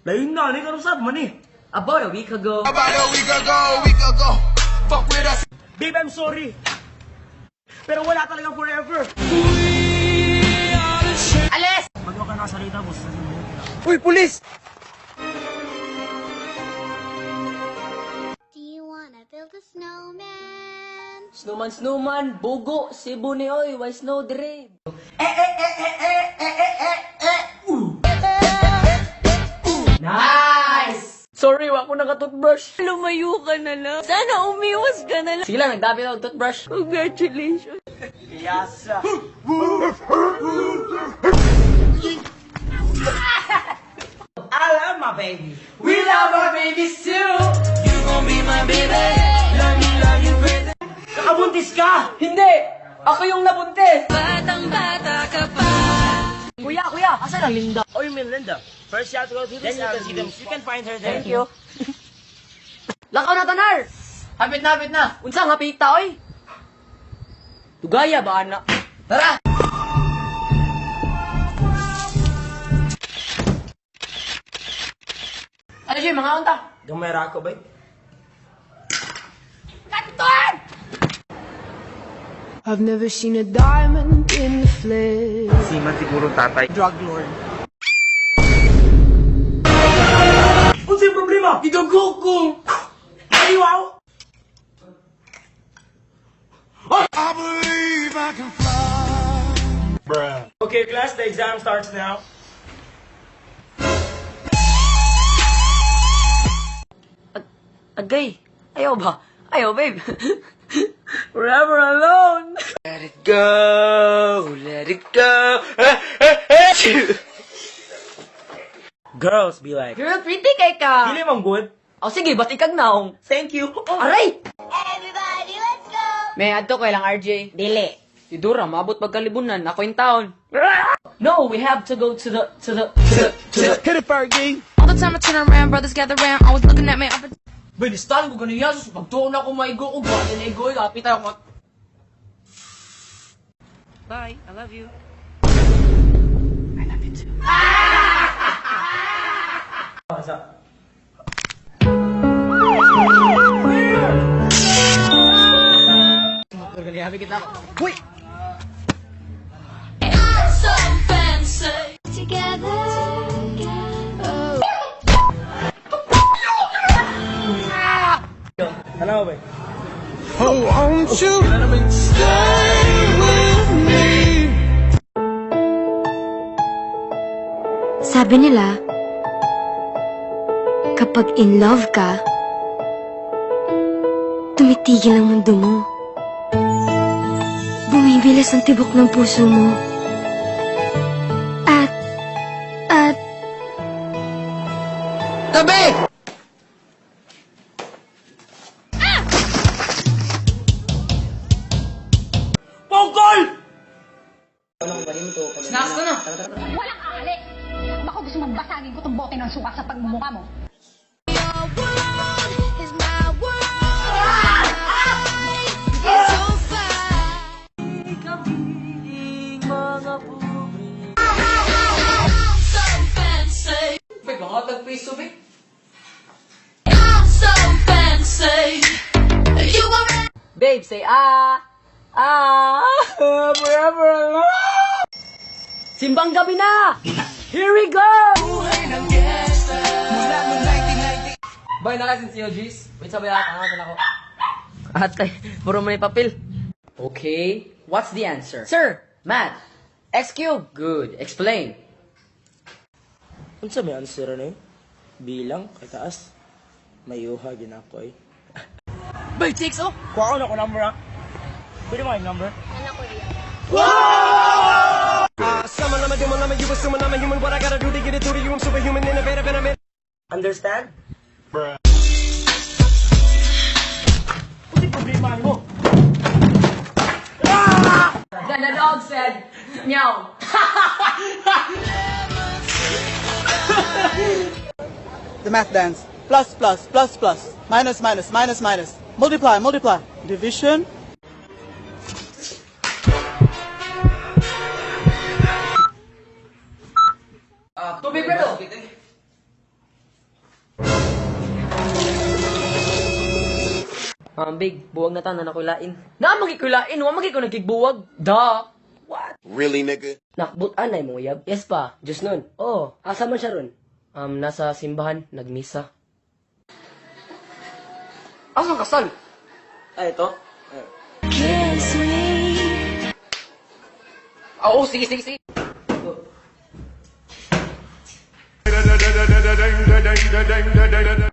Lain na, ni karusap man eh. About a week ago. Week ago. Fuck with us. Babe, I'm sorry. Pero wala talagang forever. Alis! Magwa ka na sa rita, boss. Uy, pulis! Do you wanna build a snowman? Snowman, bugo, Cebu ni oy, why snow dire? Nice! Sorry, wako naka-toothbrush. Lumayo ka na lang. Sana umiwas ka na lang. Sige lang, nagdami ako toothbrush. Congratulations. Yasa. I love my baby. We love our babies too! You gon' be my baby. Love you crazy. Nakabuntis ka! Hindi! Ako yung nabuntis! Batang-bata ka pa. Kuya, asan ang Linda? Oh, you mean Linda? First you have to go to this, then you can see them. You can find her there. Thank you. Lakaw na, Tanar! Hapit na. Unsa nga pita, oy? Tugaya ba, anak? Tara! Ano siya, mga unta? Gamera ako ba? Kanton! I've never seen a diamond in the flesh. Siman siguro tatay. Drug lord. Ano yung problema? Idugo ko! Ayaw! I believe I can fly. Okay, class, the exam starts now. Agay! Ayaw ba? Ayaw, babe! Forever alone! Let it go. Let it go. Girls be like, Girl, pretty kay ka! Pili mong good? O sige, ba't ikag naong? Thank you. Aray! Everybody, let's go! May adto kay lang, RJ. Dili. Si Dura, mabot pagkalibunan. Ako in town. No, we have to go to the... Hit it, Fergie. All the time I turn around, brothers gather round, always looking at me. Binistan ko ganun yan. Sus, pagtuon ako maigo ko. Bali na igo. Kapit ako. Bye. I love you. Sa Happy kita. Uy! So fancy. Together. ano ba? Oh, won't you stay with me? Sabi nila, kapag in love ka, tumitigil ang mundo mo. Bumibilis ang tibok ng puso mo. At, Tabi! Pongkol! Snacks ka na. Walang ahali! Baka gusto mong basagin ko tong bote ng suka sa pagmumukha mo. So fancy. Uy, mga tag-piso, babe. So fancy. You were Babe, say forever alone. Simbang gabi na! Here we go! Boy, nakasin si OGs. Wait, sabay ako. Ako. Atay, puro may papel. Okay, what's the answer? Sir, math. X cube. Good. Explain. Unsa may answer na bilang kay taas. Mayuha gin ako eh. Boy, chicks, oh! Kuha ko na ko number ah. Pwede mo yung number? Someone I'm a demon, I'm a you assuming I'm a human. What I gotta do to get it through to you? I'm superhuman, innovative, and I'm in. Understand? Bruh. Ano yung problema mo? Then the dog said, meow. The math dance. Plus, plus, plus, plus. Minus, minus, minus, minus. Multiply, multiply. Division. Tubig, bro. Big, buwag na tanan ako lain. Na magikulain, wa magiko nagkigbuwag. Da. What? Really, nigga? Nakbut anay mo uyab? Yes pa, just nun. Oh, asa man siya ron? Nasa simbahan, nagmisa. Asang kasal? Ay, ito. Kiss me. Oo, sige, sige, sige.